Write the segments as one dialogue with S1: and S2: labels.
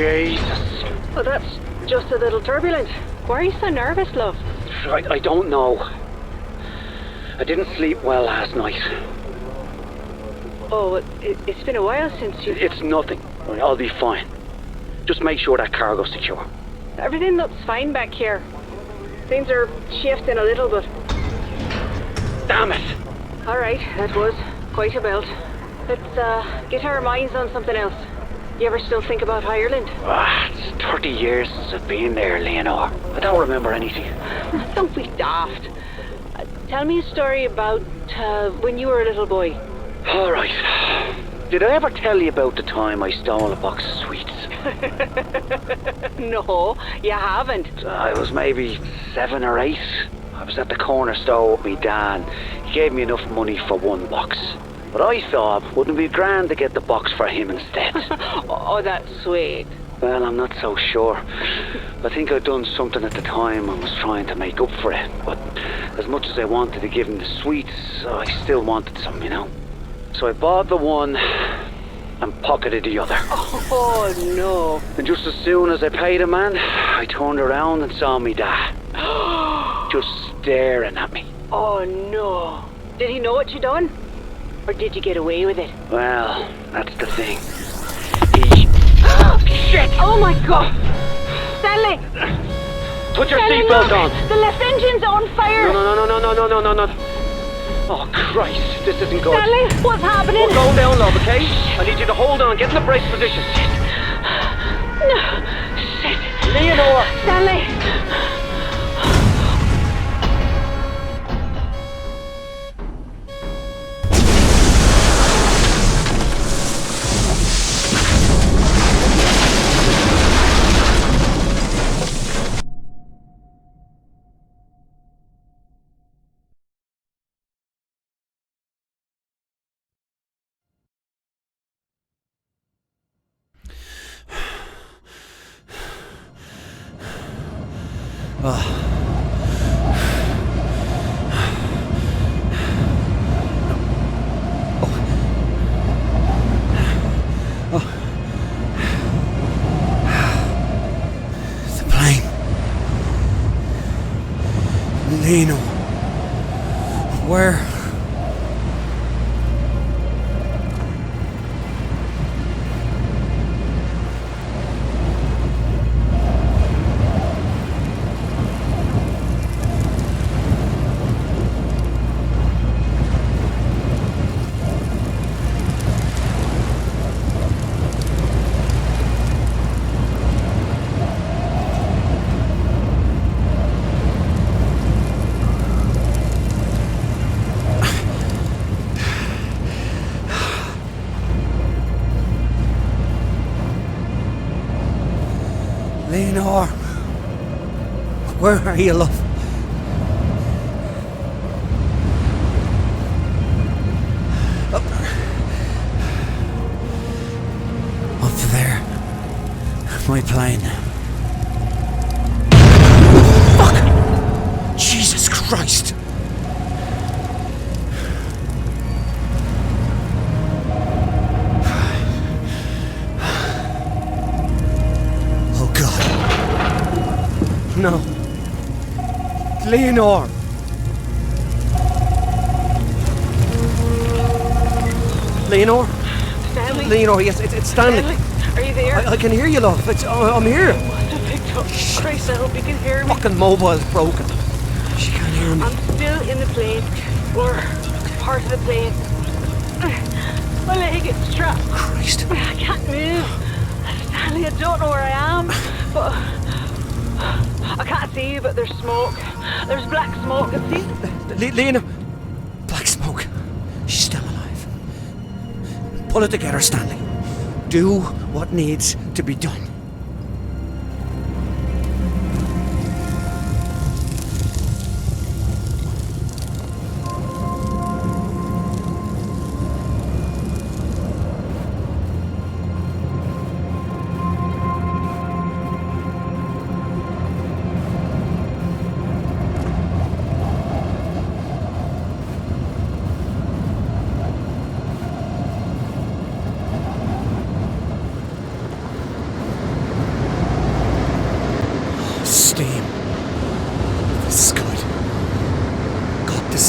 S1: Jesus.
S2: Well, that's just a little turbulent. Why are you so nervous, love?
S1: I don't know. I didn't sleep well last night.
S2: Oh, it's been a while since you...
S1: It's nothing. I'll be fine. Just make sure that cargo's secure.
S2: Everything looks fine back here. Things are shifting a little, but...
S1: Damn it!
S2: Alright, that was quite a belt. Let's get our minds on something else. You ever still think about Ireland?
S1: It's 30 years since I've been there, Leonor. I don't remember anything.
S2: Don't be daft. Tell me a story about when you were a little boy.
S1: Alright. Did I ever tell you about the time I stole a box of sweets?
S2: No, you haven't.
S1: I was maybe 7 or 8. I was at the corner store with me dad. He gave me enough money for 1 box. But I thought, wouldn't it be grand to get the box for him instead?
S2: Oh, that's sweet.
S1: Well, I'm not so sure. I think I'd done something at the time and was trying to make up for it. But as much as I wanted to give him the sweets, I still wanted some, you know? So I bought the one and pocketed the other.
S2: Oh, no.
S1: And just as soon as I paid the man, I turned around and saw me dad. Just staring at me.
S2: Oh, no. Did he know what you'd done? Or did you get away with it?
S1: Well, that's the thing. He... Shit!
S2: Oh my God! Stanley!
S1: Put your
S2: Stanley,
S1: seatbelt
S2: look!
S1: on!
S2: The left engine's on fire!
S1: No. Oh, Christ, this isn't good.
S2: Stanley, what's happening?
S1: We're going down, love, okay? I need you to hold on, get in the brace position.
S2: No! Shit!
S1: Leonor!
S2: Stanley!
S1: The plane. Leno. Where? Leonor, where are you, love? Up there, my plane. Fuck! Jesus Christ! No. Leonor! Leonor?
S2: Stanley?
S1: Leonor, yes, it's Stanley.
S2: Stanley, are you there?
S1: I can hear you, love. I'm here.
S2: Christ, I hope you can hear me.
S1: Fucking mobile's broken. She can't hear me.
S2: I'm still in the plane. Or part of the plane. My leg is trapped.
S1: Christ.
S2: I can't move. Stanley, I don't know where I am. But I can't see you, but there's smoke. There's black smoke. See?
S1: Lena. Black smoke. She's still alive. Pull it together, Stanley. Do what needs to be done.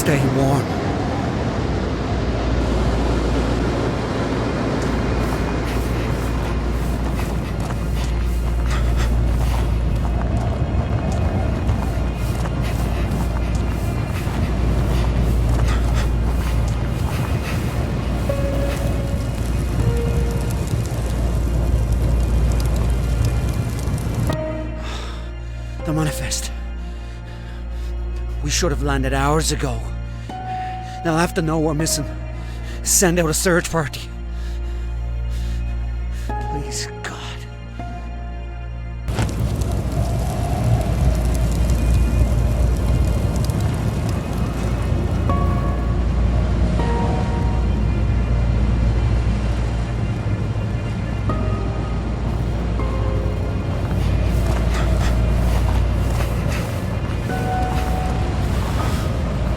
S3: stay warm. The manifest. We should have landed hours ago. They'll have to know we're missing. Send out a search party. Please, God.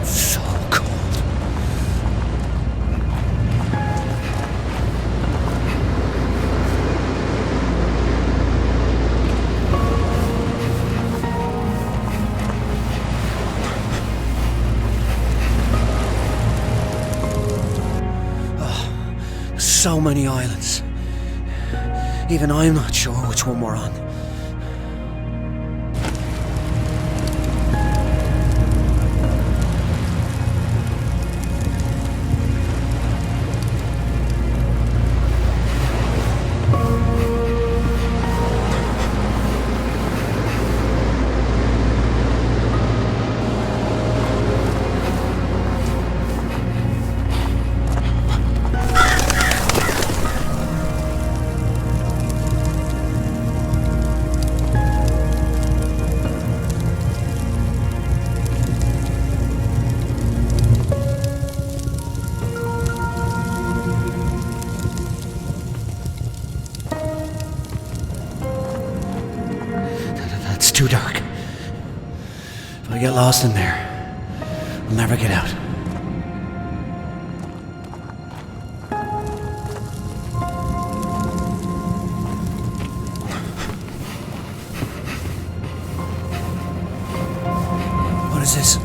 S3: So cold. So many islands. Even I'm not sure which one we're on. It's too dark. If I get lost in there, I'll never get out. What is this?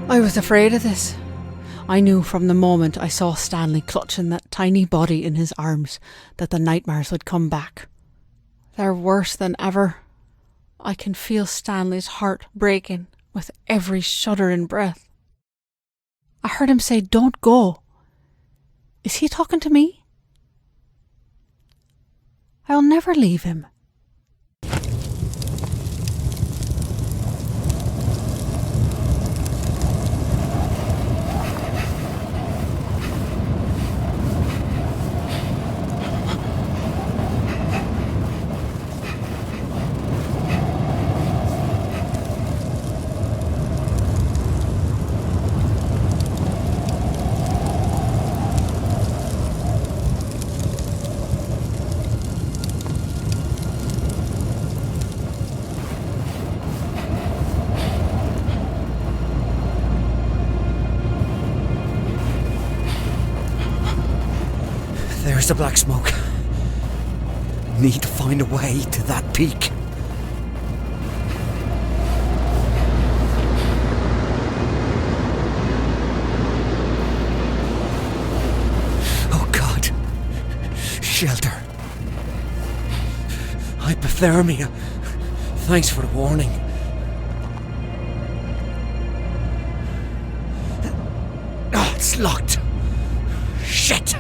S4: I was afraid of this. I knew from the moment I saw Stanley clutching that tiny body in his arms that the nightmares would come back. They're worse than ever. I can feel Stanley's heart breaking with every shuddering breath. I heard him say, "Don't go." Is he talking to me? I'll never leave him.
S3: There's the black smoke. Need to find a way to that peak. Oh God. Shelter. Hypothermia. Thanks for the warning. Oh, it's locked. Shit.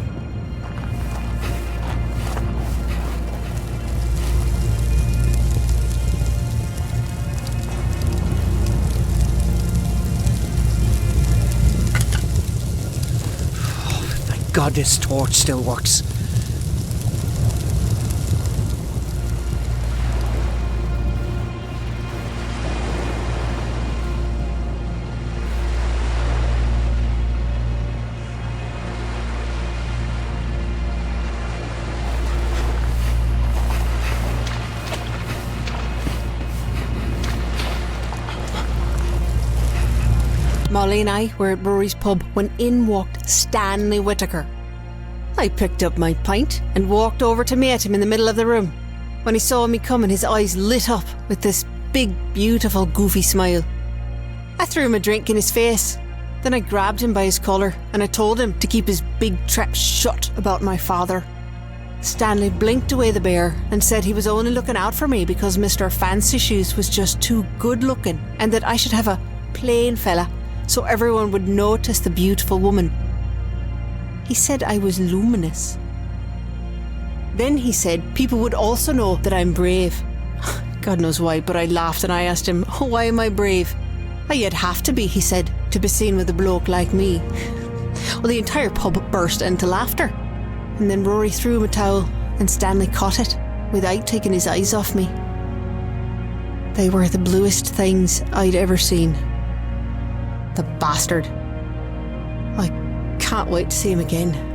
S3: God, this torch still works.
S4: Molly and I were at Rory's pub when in walked Stanley Whittaker. I picked up my pint and walked over to meet him in the middle of the room. When he saw me coming, his eyes lit up with this big, beautiful, goofy smile. I threw him a drink in his face. Then I grabbed him by his collar and I told him to keep his big trap shut about my father. Stanley blinked away the bear and said he was only looking out for me because Mr. Fancy Shoes was just too good looking and that I should have a plain fella so everyone would notice the beautiful woman. He said I was luminous. Then he said people would also know that I'm brave. God knows why, but I laughed and I asked him, "Oh, why am I brave?" "Oh, you'd have to be," he said, "to be seen with a bloke like me." Well, the entire pub burst into laughter. And then Rory threw him a towel and Stanley caught it without taking his eyes off me. They were the bluest things I'd ever seen. The bastard. I can't wait to see him again.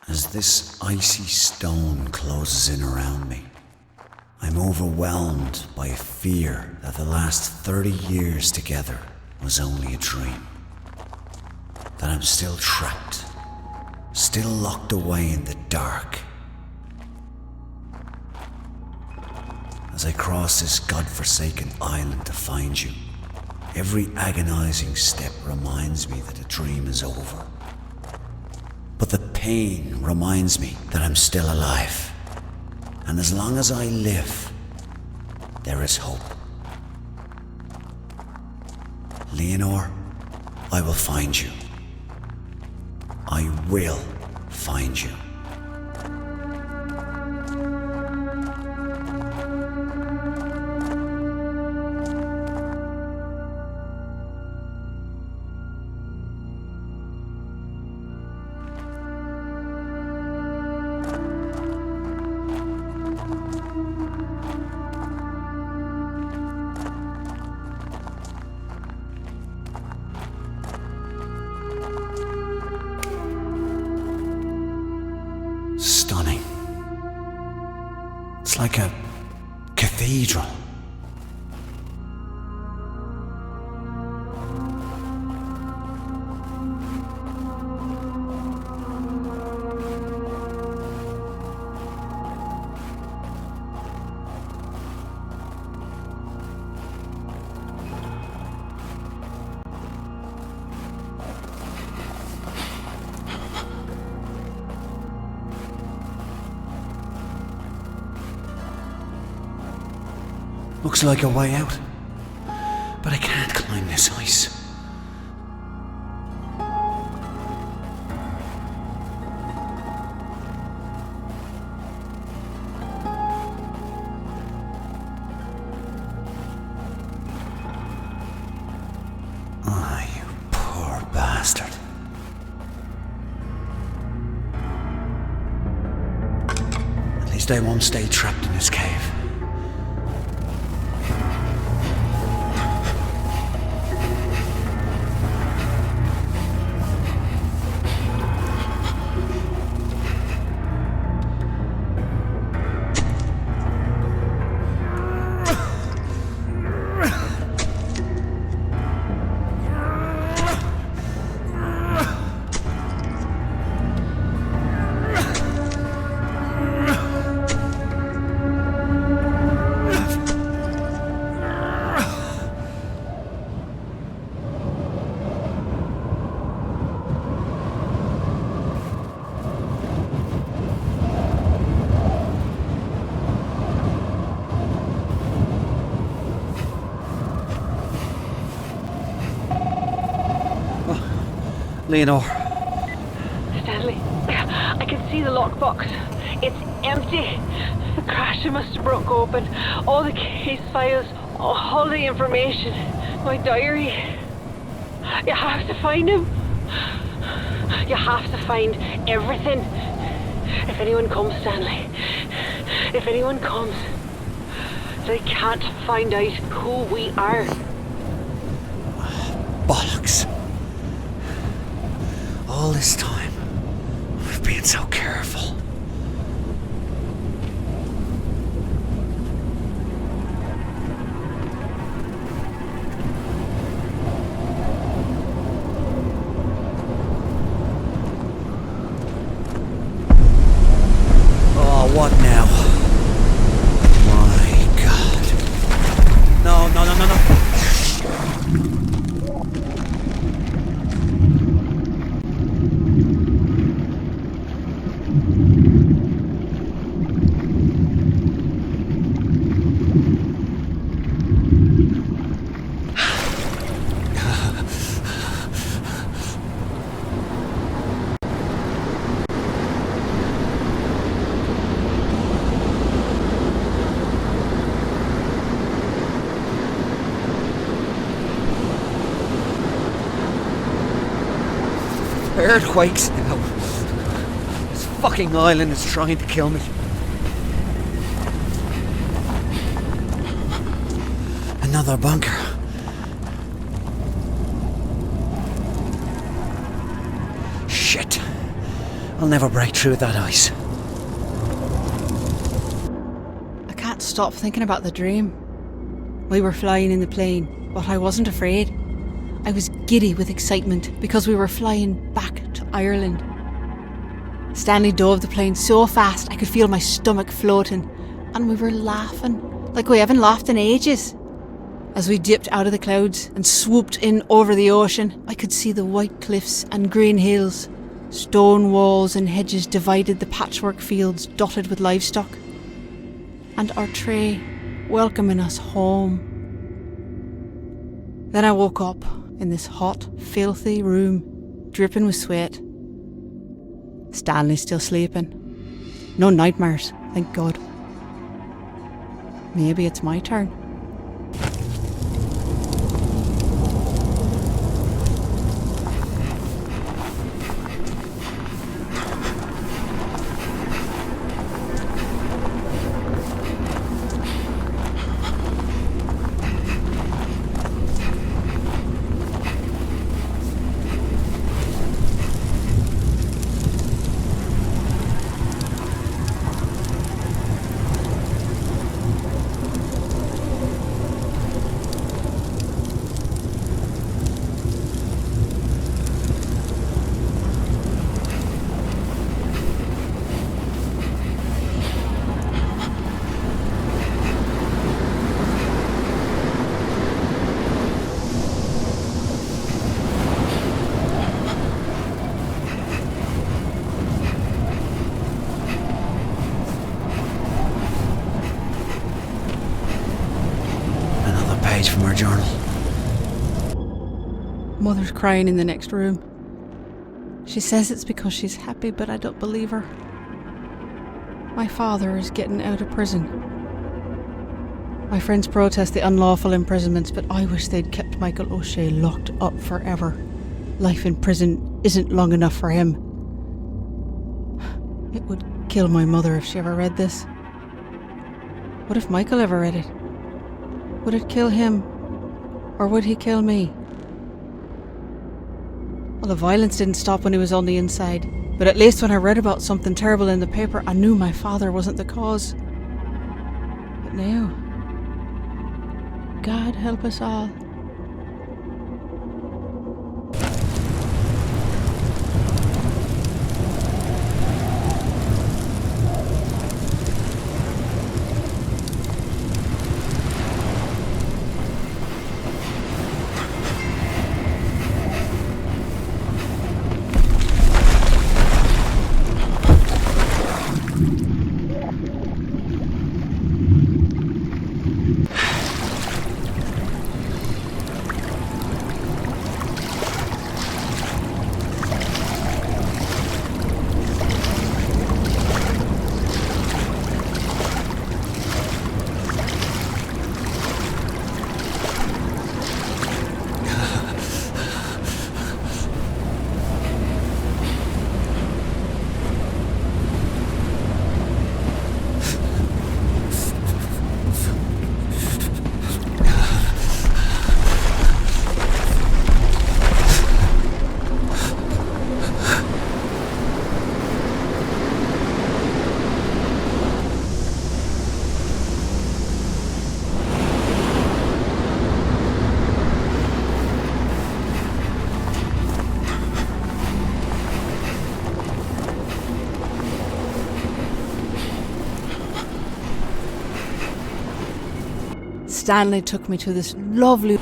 S3: As this icy stone closes in around me, I'm overwhelmed by a fear that the last 30 years together was only a dream. That I'm still trapped, still locked away in the dark. As I cross this godforsaken island to find you, every agonizing step reminds me that the dream is over. But the pain reminds me that I'm still alive. And as long as I live, there is hope. Leonore, I will find you. I will find you. Stunning. It's like a cathedral. Looks like a way out, but I can't climb this ice. Ah, you poor bastard. At least I won't stay trapped in this cave. Leonor.
S2: Stanley, I can see the lockbox. It's empty. The crasher must have broke open. All the case files, all the information. My diary. You have to find him. You have to find everything. If anyone comes, Stanley, if anyone comes, they can't find out who we are.
S3: Bollocks. All this time, we've been so careful. Oh, what now? My God. No. Earthquakes now. This fucking island is trying to kill me. Another bunker. Shit. I'll never break through that ice.
S4: I can't stop thinking about the dream. We were flying in the plane, but I wasn't afraid. I was giddy with excitement because we were flying back to Ireland. Stanley dove the plane so fast I could feel my stomach floating, and we were laughing like we haven't laughed in ages. As we dipped out of the clouds and swooped in over the ocean, I could see the white cliffs and green hills. Stone walls and hedges divided the patchwork fields dotted with livestock. And our tray welcoming us home. Then I woke up in this hot, filthy room, dripping with sweat. Stanley's still sleeping. No nightmares, thank God. Maybe it's my turn.
S3: From our journal.
S4: Mother's crying in the next room. She says it's because she's happy, but I don't believe her. My father is getting out of prison. My friends protest the unlawful imprisonments, but I wish they'd kept Michael O'Shea locked up forever. Life in prison isn't long enough for him. It would kill my mother if she ever read this. What if Michael ever read it? Would it kill him? Or would he kill me? Well, the violence didn't stop when he was on the inside, but at least when I read about something terrible in the paper, I knew my father wasn't the cause. But now, God help us all. Stanley took me to this lovely...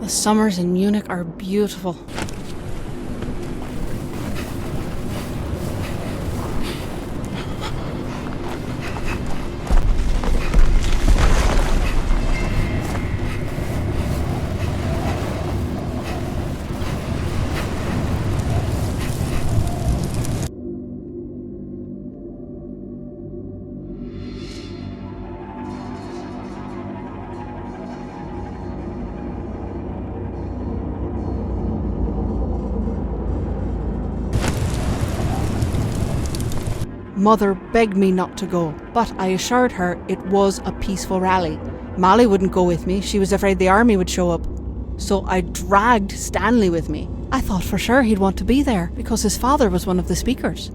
S4: The summers in Munich are beautiful. Mother begged me not to go, but I assured her it was a peaceful rally. Molly wouldn't go with me, she was afraid the army would show up. So I dragged Stanley with me. I thought for sure he'd want to be there, because his father was one of the speakers.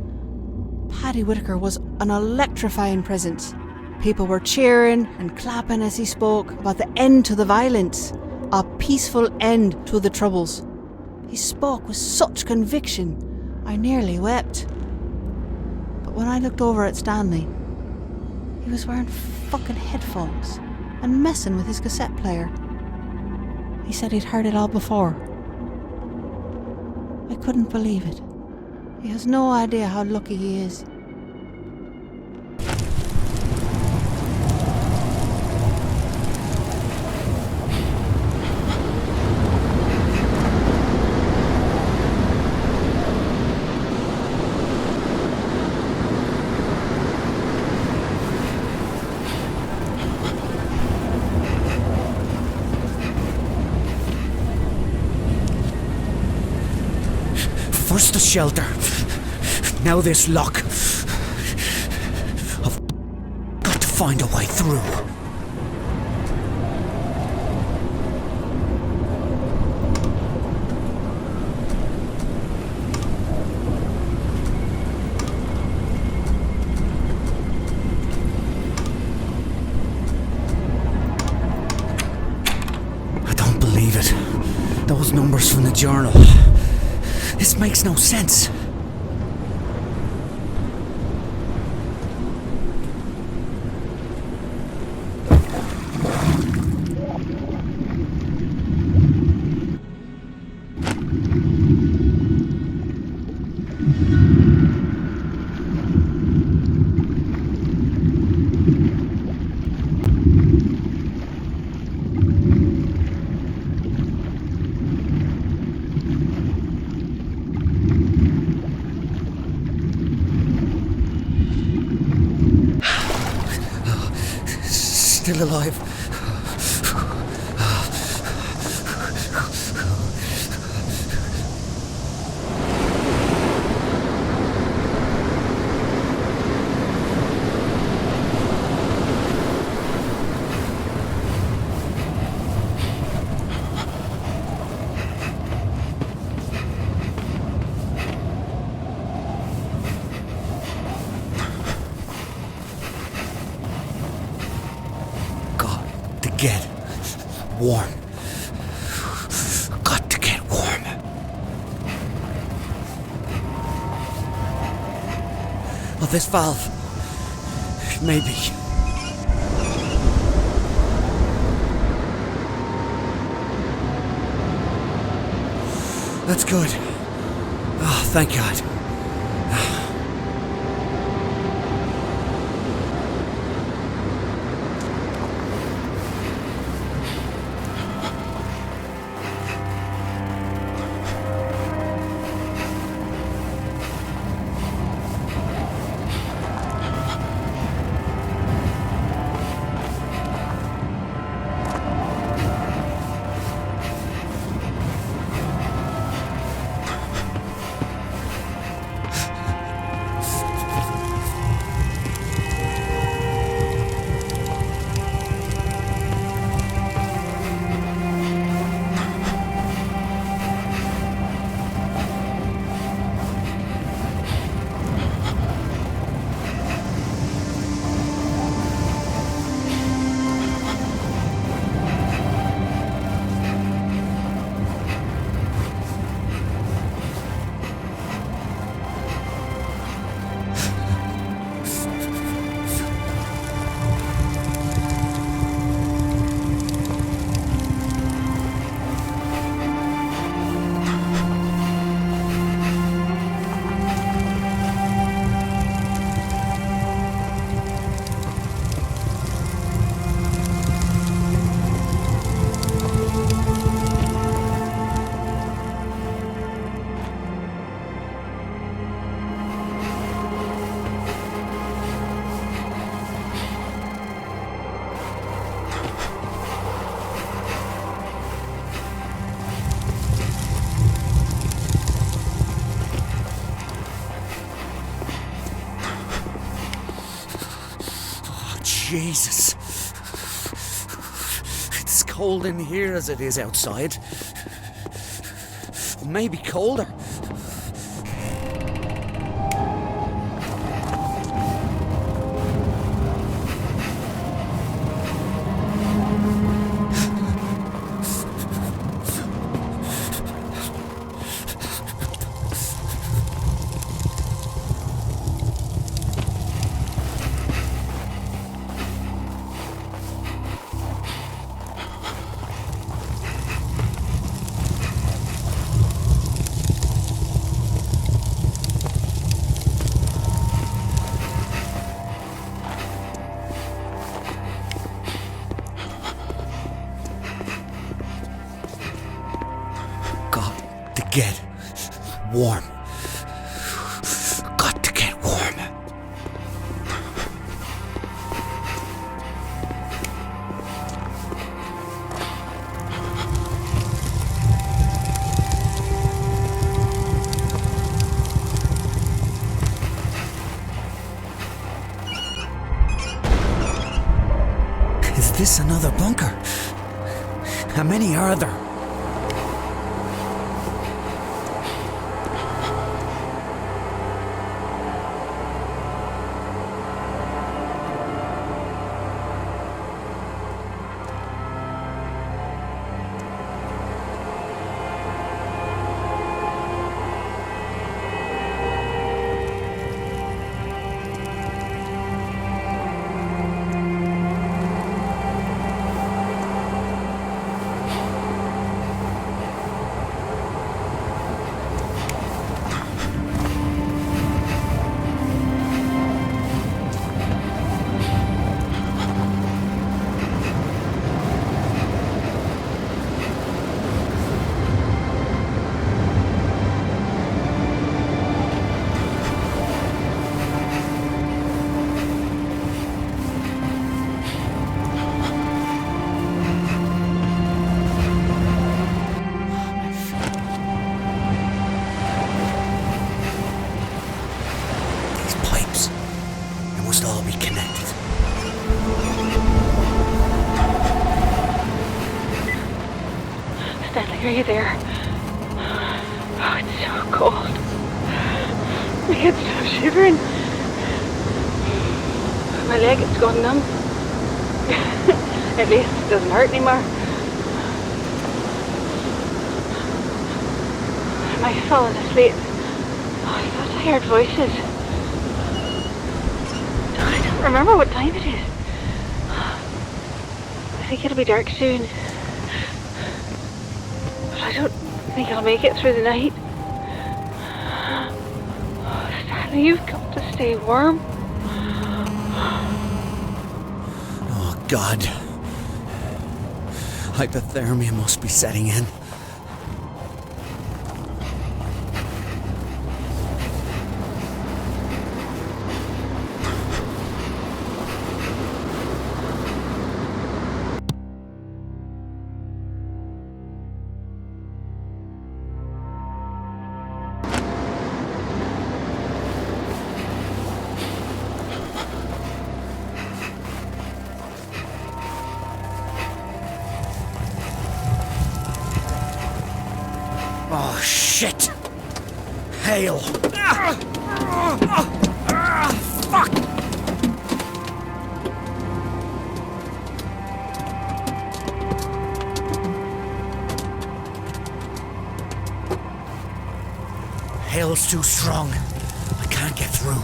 S4: Paddy Whitaker was an electrifying presence. People were cheering and clapping as he spoke about the end to the violence, a peaceful end to the troubles. He spoke with such conviction, I nearly wept. But when I looked over at Stanley, he was wearing fucking headphones and messing with his cassette player. He said he'd heard it all before. I couldn't believe it. He has no idea how lucky he is.
S3: First the shelter, now this lock. I've got to find a way through. I don't believe it. Those numbers from the journal. This makes no sense. Still alive. Get warm. Got to get warm. Oh, this valve. Maybe. That's good. Oh, thank God. Jesus. It's cold in here as it is outside. Maybe colder. Get warm. Got to get warm. Is this another bunker? How many are there?
S2: Are you there? Oh, it's so cold. My head's so shivering. My leg is gone numb. At least it doesn't hurt anymore. Am I falling asleep? Oh, I thought I heard voices. I don't remember what time it is. I think it'll be dark soon. I don't think I'll make it through the night. Oh, Stanley, you've got to stay warm.
S3: Oh, God. Hypothermia must be setting in. Oh, shit! Hail! Fuck! Hail's too strong. I can't get through.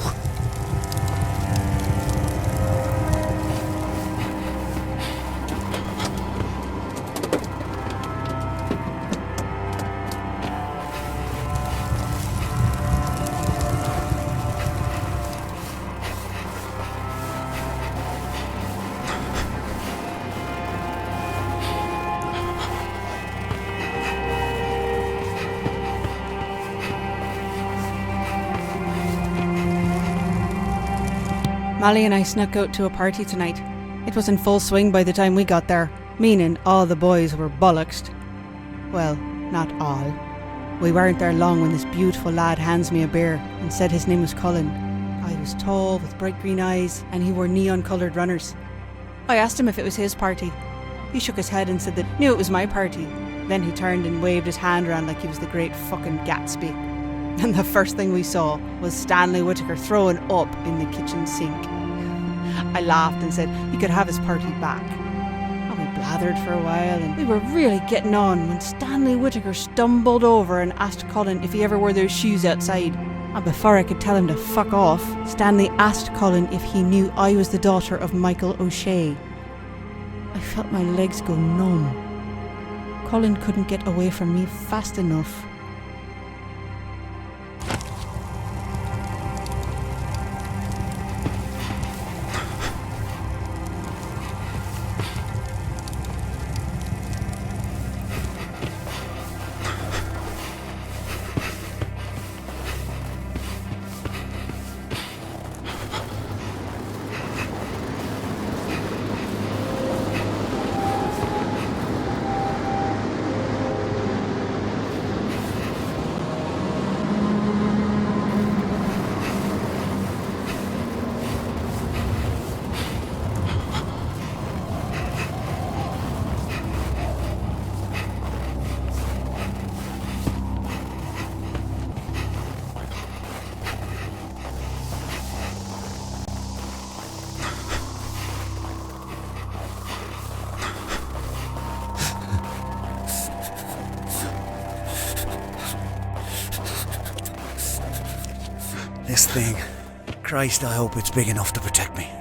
S4: Molly and I snuck out to a party tonight. It was in full swing by the time we got there, meaning all the boys were bollocksed. Well, not all. We weren't there long when this beautiful lad hands me a beer and said his name was Cullen. I was tall with bright green eyes and he wore neon coloured runners. I asked him if it was his party. He shook his head and said that knew it was my party. Then he turned and waved his hand around like he was the great fucking Gatsby. And the first thing we saw was Stanley Whittaker throwing up in the kitchen sink. I laughed and said he could have his party back. And we blathered for a while and we were really getting on when Stanley Whittaker stumbled over and asked Colin if he ever wore those shoes outside. And before I could tell him to fuck off, Stanley asked Colin if he knew I was the daughter of Michael O'Shea. I felt my legs go numb. Colin couldn't get away from me fast enough.
S3: This thing. Christ, I hope it's big enough to protect me.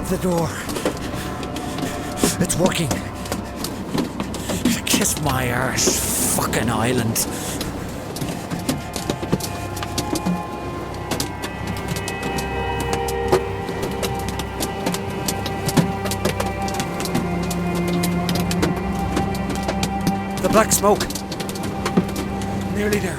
S3: The door. It's working. Kiss my arse, fucking island. The black smoke. Nearly there.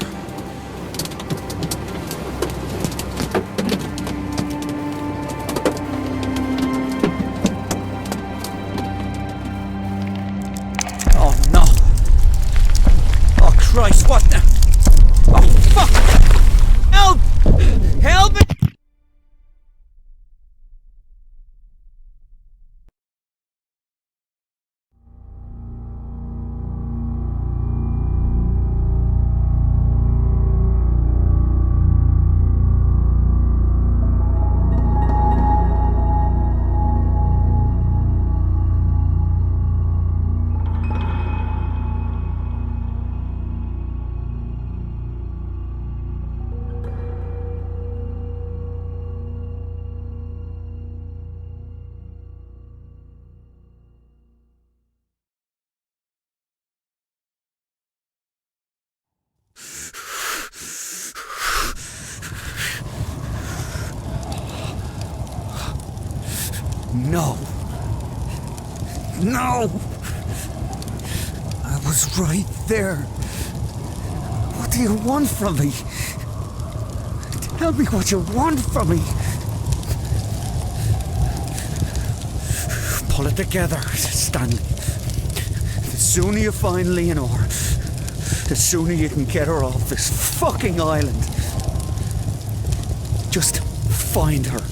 S3: Christ, what the? Oh, fuck! Help! Help me! No. No! I was right there. What do you want from me? Tell me what you want from me. Pull it together, Stanley. The sooner you find Leonore, the sooner you can get her off this fucking island. Just find her.